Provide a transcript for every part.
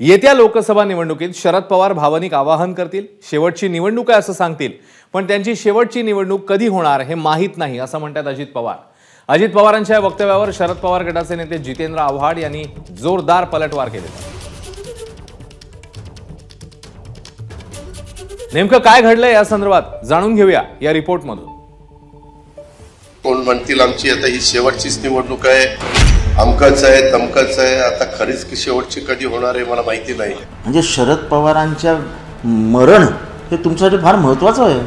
येत्या लोकसभा निवडणुकीत शरद पवार भावनिक आवाहन करतील, शेवटची निवडणूक आहे असं सांगतील, पण त्यांची शेवटची निवडणूक कधी होणार हे माहीत नाही असं म्हणतात अजित पवार. अजित पवारांच्या या वक्तव्यावर शरद पवार गटाचे नेते जितेंद्र आव्हाड यांनी जोरदार पलटवार केले. नेमकं काय घडलंय या संदर्भात जाणून घेऊया या रिपोर्टमधून. कोण म्हणतील आमची आता ही शेवटचीच निवडणूक आहे, अमकच आहे तमकच आहे, आता खरीच की शेवटची कधी होणार आहे मला माहिती नाही. म्हणजे शरद पवारांच्या मरण हे तुमच्यासाठी फार महत्त्वाचं आहे.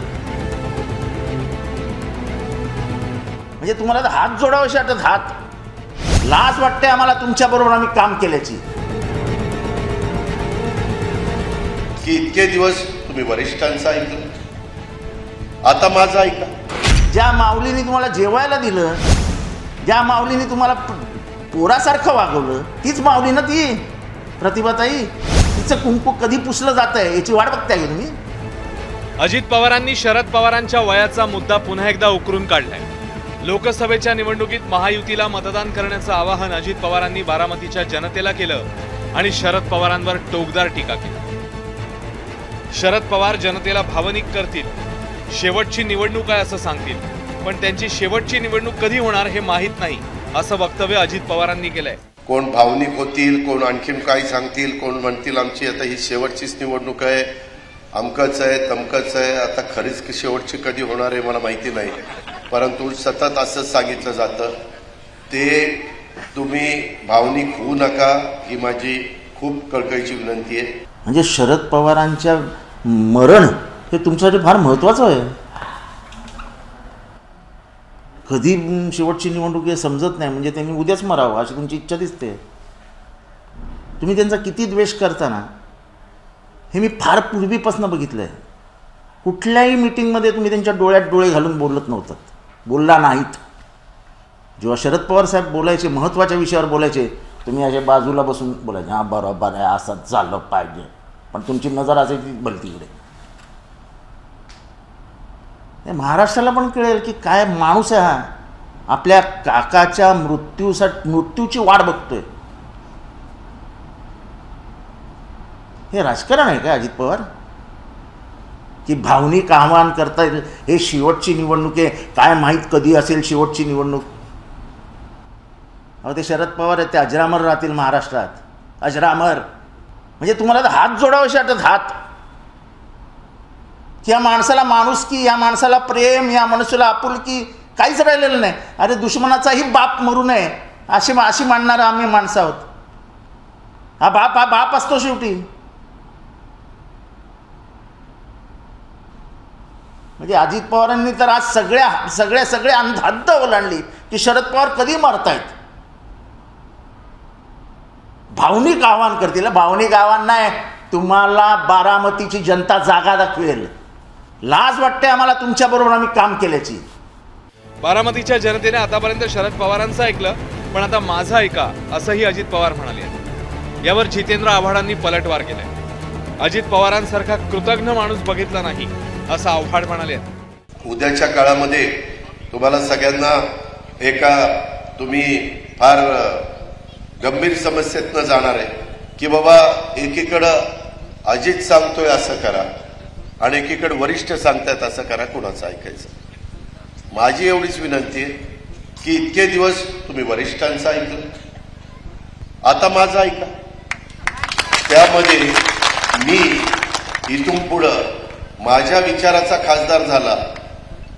म्हणजे तुम्हाला हात जोडावेसे वाटत, हात लाज वाटते आम्हाला तुमच्याबरोबर आम्ही काम केल्याची. की इतके दिवस तुम्ही वरिष्ठांचं ऐकलं, आता माझं ऐका. ज्या माऊलीने तुम्हाला जेवायला दिलं, ज्या माऊलीने तुम्हाला पोरासारखं वागवलं, तीच माऊली ना ती प्रतिभाताई. तिचं कुंकू कधी पुसलं जात आहे याची वाट बघताय का तुम्ही? अजित पवारांनी शरद पवारांच्या वयाचा मुद्दा पुन्हा एकदा उकरून काढलाय. लोकसभेच्या निवडणुकीत महायुतीला मतदान करण्याचं आवाहन अजित पवारांनी बारामतीच्या जनतेला केलं आणि शरद पवारांवर टोकदार टीका केली. शरद पवार जनतेला भावनिक करतील, शेवटची निवडणूक आहे असं सांगतील, पण त्यांची शेवटची निवडणूक कधी होणार हे माहीत नाही असं वक्तव्य अजित पवारांनी केलंय. कोण भावनिक होतील, कोण आणखीन काही सांगतील, कोण म्हणतील आमची आता ही शेवटचीच निवडणूक आहे, अमकच आहे तमकच आहे, आता खरीच की शेवटची कधी होणार आहे मला माहिती नाही. परंतु सतत असंच सांगितलं जातं. ते तुम्ही भावनिक होऊ नका ही माझी खूप कळकळीची विनंती आहे. म्हणजे शरद पवारांच्या मरण हे तुमच्यासाठी फार महत्त्वाचं आहे. कधी शेवटची निवडणूक हे समजत नाही. म्हणजे त्यांनी उद्याच मरावं अशी तुमची इच्छा दिसते. तुम्ही त्यांचा किती द्वेष करता ना हे मी फार पूर्वीपासून बघितलं आहे. कुठल्याही मीटिंगमध्ये तुम्ही त्यांच्या डोळ्यात डोळे घालून बोलत नव्हतात, बोलला नाहीत. जेव्हा शरद पवार साहेब बोलायचे, महत्त्वाच्या विषयावर बोलायचे, तुम्ही अशा बाजूला बसून बोलायचे, हां बरोबर आहे असंच झालं पाहिजे, पण तुमची नजर असायची भलतीकडे. महाराष्ट्राला पण कळेल की काय माणूस आहे हा. आपल्या काकाच्या मृत्यूची वाट बघतोय. हे राजकारण आहे का अजित पवार? की भावनिक आवाहन करता येईल, हे शेवटची निवडणूक आहे, काय माहीत कधी असेल शेवटची निवडणूक. अहो ते शरद पवार आहेत, ते अजरामर राहतील महाराष्ट्रात, अजरामर. म्हणजे तुम्हाला हात जोडावेसे वाटत, हात. की या माणसाला माणुसकी, या माणसाला प्रेम, या माणसाला आपुलकी काहीच राहिलेलं नाही. अरे दुश्मनाचाही बाप मरू नये अशी मानणारं आम्ही माणसं आहोत. हा बाप असतो शेवटी. म्हणजे अजित पवारांनी तर आज सगळ्या हद्द ओलांडली की शरद पवार कधी मरतायत. भावनिक आवाहन करतील. भावनिक आवाहन नाही, तुम्हाला बारामतीची जनता जागा दाखवेल. लाज वाटते आम्हाला तुमच्याबरोबर आम्ही काम केल्याची. बारामतीच्या जनतेने आतापर्यंत शरद पवारांचं ऐकलं, पण आता माझं ऐका असंही अजित पवार म्हणाले. यावर जितेंद्र आव्हाडांनी पलटवार केलाय. अजित पवारांसारखा कृतज्ञ माणूस बघितला नाही असं आव्हाड म्हणाले. उद्याच्या काळामध्ये तुम्हाला सगळ्यांना तुम्ही फार गंभीर समस्येतनं जाणार आहे की बाबा एकीकडं अजित सांगतोय असं करा आणि एकीकडे वरिष्ठ सांगतायत असं करा, कुणाचं ऐकायचं. माझी एवढीच विनंती आहे की इतके दिवस तुम्ही वरिष्ठांचं ऐकलं, आता माझं ऐका. त्यामध्ये मी इथून पुढं माझ्या विचाराचा खासदार झाला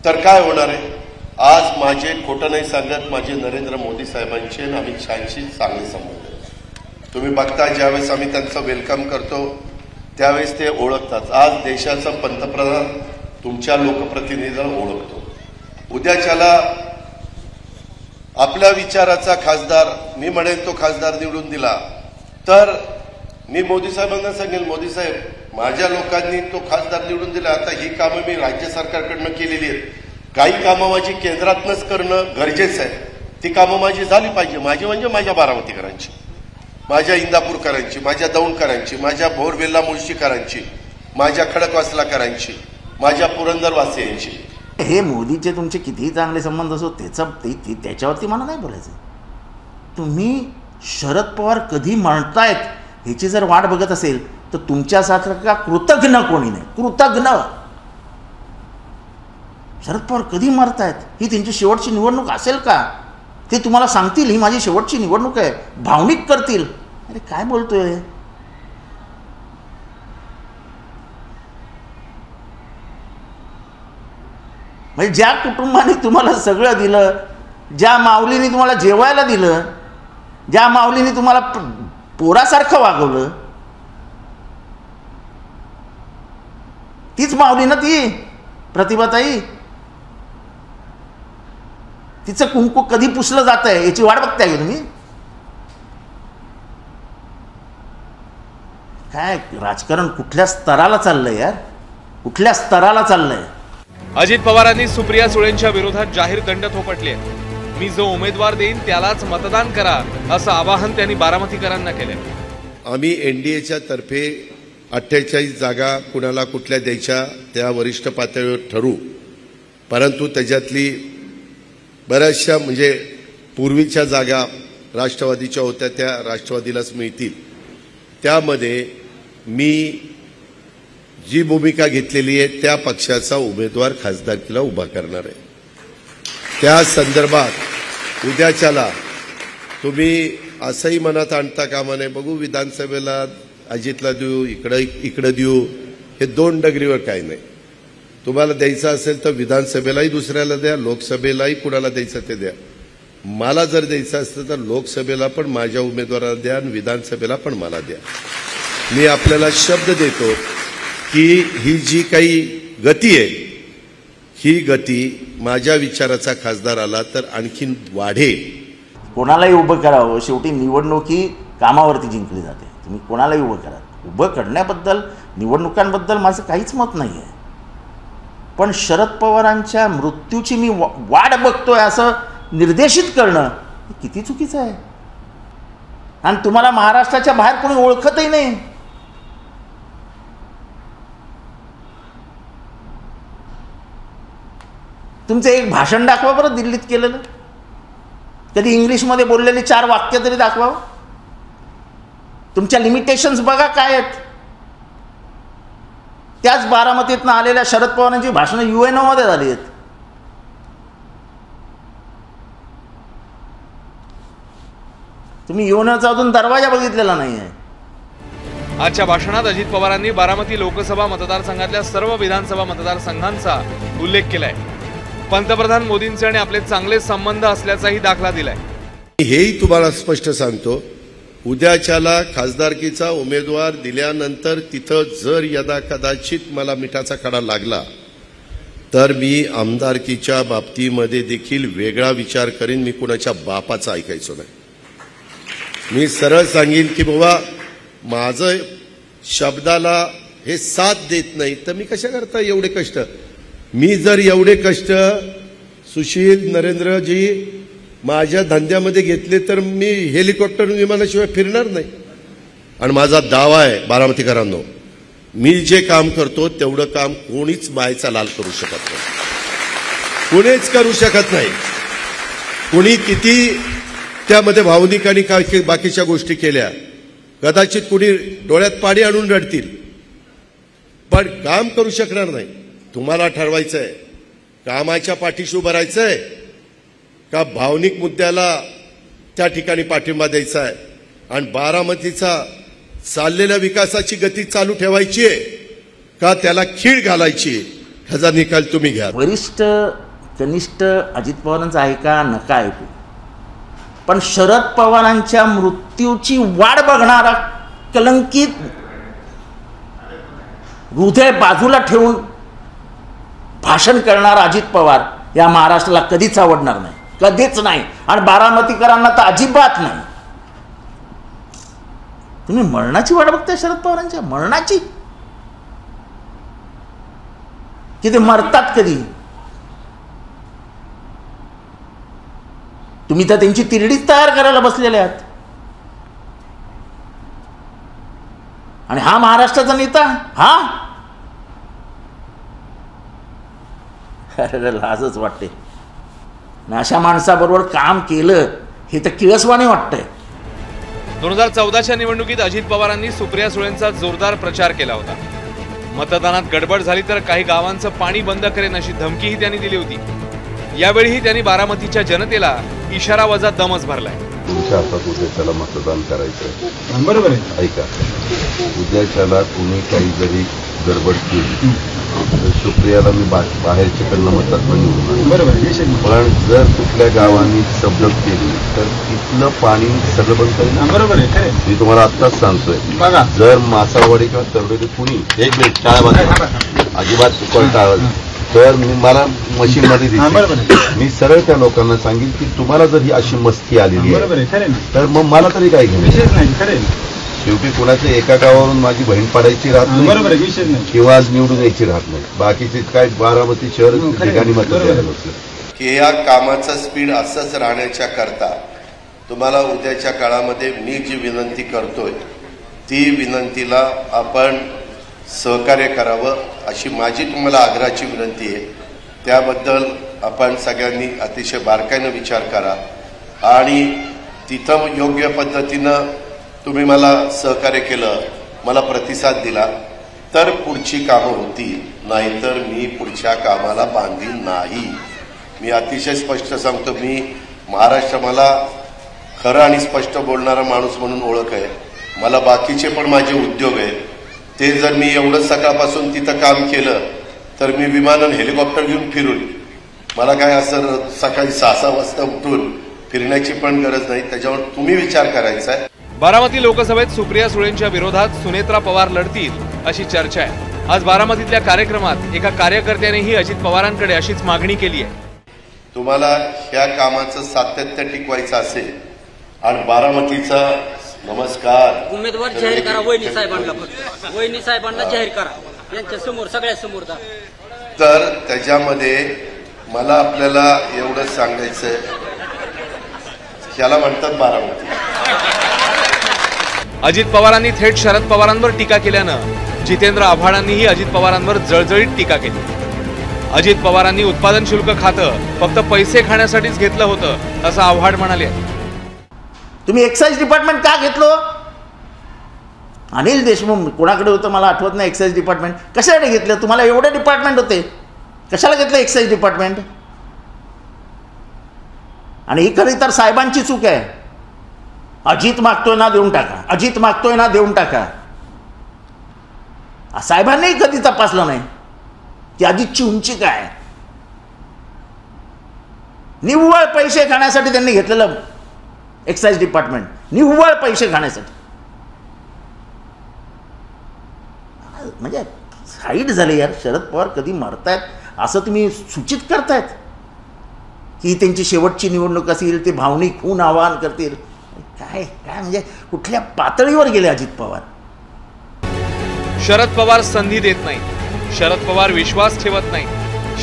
तर काय होणार आहे. आज माझे खोटं नाही सांगत, माझे नरेंद्र मोदी साहेबांचे आणि अमित शहांशी चांगले संबंध. तुम्ही बघता ज्यावेळेस आम्ही त्यांचं वेलकम करतो त्यावेळेस ते ओळखतात. आज देशाचा पंतप्रधान तुमच्या लोकप्रतिनिधीला ओळखतो. उद्याच्याला आपल्या विचाराचा खासदार, मी म्हणेन तो खासदार निवडून दिला तर मी मोदी साहेबांना सांगेल, मोदी साहेब माझ्या लोकांनी तो खासदार निवडून दिला, आता ही कामं मी राज्य सरकारकडनं केलेली आहेत, काही कामं माझी केंद्रातनंच करणं गरजेचं आहे. ती कामं माझी झाली पाहिजे. माझी म्हणजे माझ्या बारामतीकरांची, माझ्या इंदापूरकरांची, माझ्या दौंडकरांची, माझ्या भोरवेल्ला मुळशीकरांची, माझ्या खडकवासलाकरांची, माझ्या पुरंदरवासियांची. हे मोदीचे तुमचे कितीही चांगले संबंध असो त्याच्यावरती मला नाही बोलायचं. तुम्ही शरद पवार कधी म्हणतायत ह्याची जर वाट बघत असेल तर तुमच्यासारखा कृतज्ञ कोणी नाही. कृतज्ञ. शरद पवार कधी मरतायत? ही त्यांची शेवटची निवडणूक असेल का? ते तुम्हाला सांगतील ही माझी शेवटची निवडणूक आहे, भावनिक करतील. अरे काय बोलतोय? म्हणजे ज्या कुटुंबाने तुम्हाला सगळं दिलं, ज्या माऊलीने तुम्हाला जेवायला दिलं, ज्या माऊलीने तुम्हाला पोरासारखं वागवलं, तीच माऊली ना ती प्रतिभाताई. तिचं कुंकू कधी पुसलं जात आहे याची वाट बघताय का तुम्ही? काय राजकारण कुठल्या स्तराला चाललंय यार, कुठल्या स्तराला चाललंय? अजित पवारांनी सुप्रिया सुळेंच्या विरोधात जाहीर दंड थोपटले. मी जो उमेदवार देईन त्यालाच मतदान करा असं आवाहन त्यांनी बारामतीकरांना केले. आम्ही एनडीएच्या तर्फे 48 जागा कुणाला कुठल्या द्यायच्या त्या वरिष्ठ पातळीवर ठरवू, परंतु त्याच्यातली बऱ्याचशा म्हणजे पूर्वीच्या जागा राष्ट्रवादीच्या होत्या त्या राष्ट्रवादीलाच मिळतील. त्यामध्ये मी जी भूमिका घेतलेली आहे त्या पक्षाचा उमेदवार खासदारकीला उभा करणार आहे. त्या संदर्भात उद्याच्याला तुम्ही असंही मनात आणता कामा नये, बघू विधानसभेला अजितला देऊ, इकडं देऊ, हे दोन डगरीवर काही नाही. तुम्हाला द्यायचं असेल तर विधानसभेलाही दुसऱ्याला द्या, लोकसभेलाही कुणाला द्यायचं ते द्या. मला जर द्यायचं असतं तर लोकसभेला पण माझ्या उमेदवाराला द्या आणि विधानसभेला पण मला द्या. मी आपल्याला शब्द देतो की ही जी काही गती आहे ही गती माझ्या विचाराचा खासदार आला तर आणखीन वाढेल. कोणालाही उभं करावं, शेवटी निवडणूक ही कामावरती जिंकली जाते. तुम्ही कोणालाही उभं करा. उभं करण्याबद्दल, निवडणुकांबद्दल माझं काहीच मत नाही आहे. पण शरद पवारांच्या मृत्यूची मी वाट बघतोय असं निर्देशित करणं किती चुकीचं आहे. आणि तुम्हाला महाराष्ट्राच्या बाहेर कोणी ओळखतही नाही. तुमचं एक भाषण दाखवा बरं दिल्लीत केलेलं, कधी इंग्लिशमध्ये बोललेली 4 वाक्य तरी दाखवा. तुमच्या लिमिटेशन्स बघा काय आहेत. त्याच बारामतीतनं आलेल्या शरद पवारांची भाषणं UNO मध्ये झाली आहेत. तुम्ही UNOचा अजून दरवाजा बघितलेला नाही आहे. आजच्या भाषणात अजित पवारांनी बारामती लोकसभा मतदारसंघातल्या सर्व विधानसभा मतदारसंघांचा उल्लेख केलाय. पंतप्रधान मोदींचे आणि आपले चांगले संबंध असल्याचाही दाखला दिलाय. हेही तुम्हाला स्पष्ट सांगतो, उद्याच्याला खासदारकीचा उमेदवार दिल्यानंतर तिथं जर यदा कदाचित मला मिठाचा खडा लागला तर मी आमदारकीच्या बाबतीमध्ये देखील वेगळा विचार करीन. मी कुणाच्या बापाचा ऐकायचो नाही. मी सरळ सांगेन की बाबा माझं शब्दाला हे साथ देत नाही तर मी कशा करता एवढे कष्ट. मी जर एवढे कष्ट सुशील नरेंद्रजी माझ्या धंद्यामध्ये घेतले तर मी हेलिकॉप्टर विमानाशिवाय फिरणार नाही. आणि माझा दावा आहे बारामतीकरांनो, मी जे काम करतो तेवढं काम कोणीच मायचा लाल करू शकत नाही, कोणीच करू शकत नाही. कोणी किती त्यामध्ये भावनिक आणि काही बाकीच्या गोष्टी केल्या, कदाचित कुणी डोळ्यात पाणी आणून रडतील, पण काम करू शकणार नाही. तुम्हाला ठरवायचंय कामाच्या पाठीशी उभं राहायचंय का भावनिक मुद्द्याला त्या ठिकाणी पाठिंबा द्यायचा आहे आणि बारामतीचा चाललेल्या विकासाची गती चालू ठेवायची आहे का त्याला खीळ घालायची, ह्याचा निकाल तुम्ही घ्या. वरिष्ठ कनिष्ठ अजित पवारांचा आहे का नका ऐकू, पण शरद पवारांच्या मृत्यूची वाट बघणारा कलंकित हृदय बाजूला ठेवून भाषण करणारा अजित पवार या महाराष्ट्राला कधीच आवडणार नाही, कधीच नाही. आणि बारामतीकरांना तर अजिबात नाही. तुम्ही मरणाची वाट बघताय शरद पवारांच्या, मरणाची, की ते मरतात कधी? तुम्ही तर त्यांची तिरडीच तयार करायला बसलेले आहात. आणि हा महाराष्ट्राचा नेता, हा अरे लाजच वाटते. अशा माणसाबरोबर काम केलं हे तर किळसवाने वाटतंय. 2014च्या निवडणुकीत अजित पवारांनी सुप्रिया सुळेंचा जोरदार प्रचार केला होता. मतदानात गडबड झाली तर काही गावांचं पाणी बंद करेन अशी धमकीही त्यांनी दिली होती. यावेळीही त्यांनी बारामतीच्या जनतेला इशारा वजा दमच भरलाय. तुमच्या हातात उद्याच्याला मतदान करायचं. बरोबर आहे. ऐका, उद्याच्याला तुम्ही काही जरी गडबड केली तर सुप्रियाला मी बाहेरच्याकडनं मतातनं निवडून. बरोबर आहे. पण जर कुठल्या गावांनी सबब केली तर तिथलं पाणी सगळं बंद करेल. बरोबर आहे. मी तुम्हाला आत्ताच सांगतोय. बघा, जर मासावाडी किंवा तरडोली कुणी एक मिनिट टाळा अजिबात टाळा तर मला मशीनमध्ये दिसते. मी सरळ त्या लोकांना सांगेन की तुम्हाला जर ही अशी मस्ती आलेली आहे तर मग मला तरी काय घेणे. शेवटी कुणाच्या एका गावावरून माझी बहीण पाडायची राहत नाही किंवा निवडून यायची राहत नाही. बाकीचे काय बारामती शहर ठिकाणी मत द्यायला बसलं की या कामाचं स्पीड असंच राहण्याच्या करता तुम्हाला उद्याच्या काळामध्ये मी जी विनंती करतोय ती विनंतीला आपण सहकार्य करावं अशी माझी तुम्हाला आग्रहाची विनंती आहे. त्याबद्दल आपण सगळ्यांनी अतिशय बारकाईनं विचार करा आणि तिथं योग्य पद्धतीनं तुम्ही मला सहकार्य केलं, मला प्रतिसाद दिला तर पुढची कामं होतील, नाहीतर मी पुढच्या कामाला बांधील नाही. मी अतिशय स्पष्ट सांगतो, मी महाराष्ट्र मला खरं आणि स्पष्ट बोलणारा माणूस म्हणून ओळख आहे. मला बाकीचे पण माझे उद्योग आहेत. ते जर मी एवढं सकाळपासून तिथं काम केलं तर मी विमानानं हेलिकॉप्टर घेऊन फिरून मला काय असं सकाळी 6 वाजता उठून फिरण्याची पण गरज नाही. त्याच्यावर तुम्ही विचार करायचा आहे. बारामती लोकसभेत सुप्रिया सुळेंच्या विरोधात सुनेत्रा पवार लढतील अशी चर्चा आहे. आज बारामतीतल्या कार्यक्रमात एका कार्यकर्त्यानेही अजित पवारांकडे अशीच मागणी केली आहे. तुम्हाला ह्या कामाचं सातत्य टिकवायचं असेल आणि बारामतीचा नमस्कार उमेदवार जाहीर करा. वहिनी साहेबांना फक्त वहिनी साहेबांना जाहीर करा, यांच्या समोर सगळ्यासमोर. तर त्याच्यामध्ये मला आपल्याला एवढं सांगायचंय, याला म्हणतात बारामती. अजित पवारांनी थेट शरद पवारांवर टीका केल्यानं जितेंद्र आव्हाडांनीही अजित पवारांवर जळजळीत टीका केली. अजित पवारांनी उत्पादन शुल्क खातं फक्त पैसे खाण्यासाठीच घेतलं होतं असं आव्हाड म्हणाले. तुम्ही एक्साईज डिपार्टमेंट का घेतलं? अनिल देशमुख कोणाकडे होतं मला आठवत नाही. एक्साईज डिपार्टमेंट कशासाठी घेतलं? तुम्हाला एवढे डिपार्टमेंट होते, कशाला घेतलं एक्साईज डिपार्टमेंट? आणि ही खरी तर साहेबांची चूक आहे. अजित मागतोय ना देऊन टाका, अजित मागतोय ना देऊन टाका. साहेबांनीही कधी तपासलं नाही की अजितची उंची काय. निव्वळ पैसे खाण्यासाठी त्यांनी घेतलेलं एक्साईज डिपार्टमेंट, निव्वळ पैसे खाण्यासाठी. म्हणजे साईड झाले यार. शरद पवार कधी मरतायत असं तुम्ही सूचित करतायत की त्यांची शेवटची निवडणूक असेल, ते भावनिक खून आवाहन करतील. काय काय म्हणजे कुठल्या पातळीवर गेले अजित पवार? शरद पवार संधी देत नाही, शरद पवार विश्वास ठेवत नाही,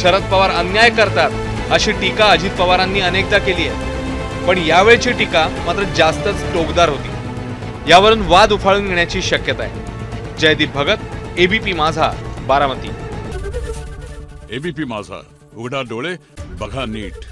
शरद पवार अन्याय करतात अशी टीका अजित पवारांनी अनेकदा केली आहे. पण यावेळची टीका मात्र जास्तच टोकदार होती. यावरून वाद उफाळून येण्याची शक्यता आहे. जयदीप भगत, एबीपी माझा, बारामती. एबीपी माझा, उघडा डोळे बघा नीट.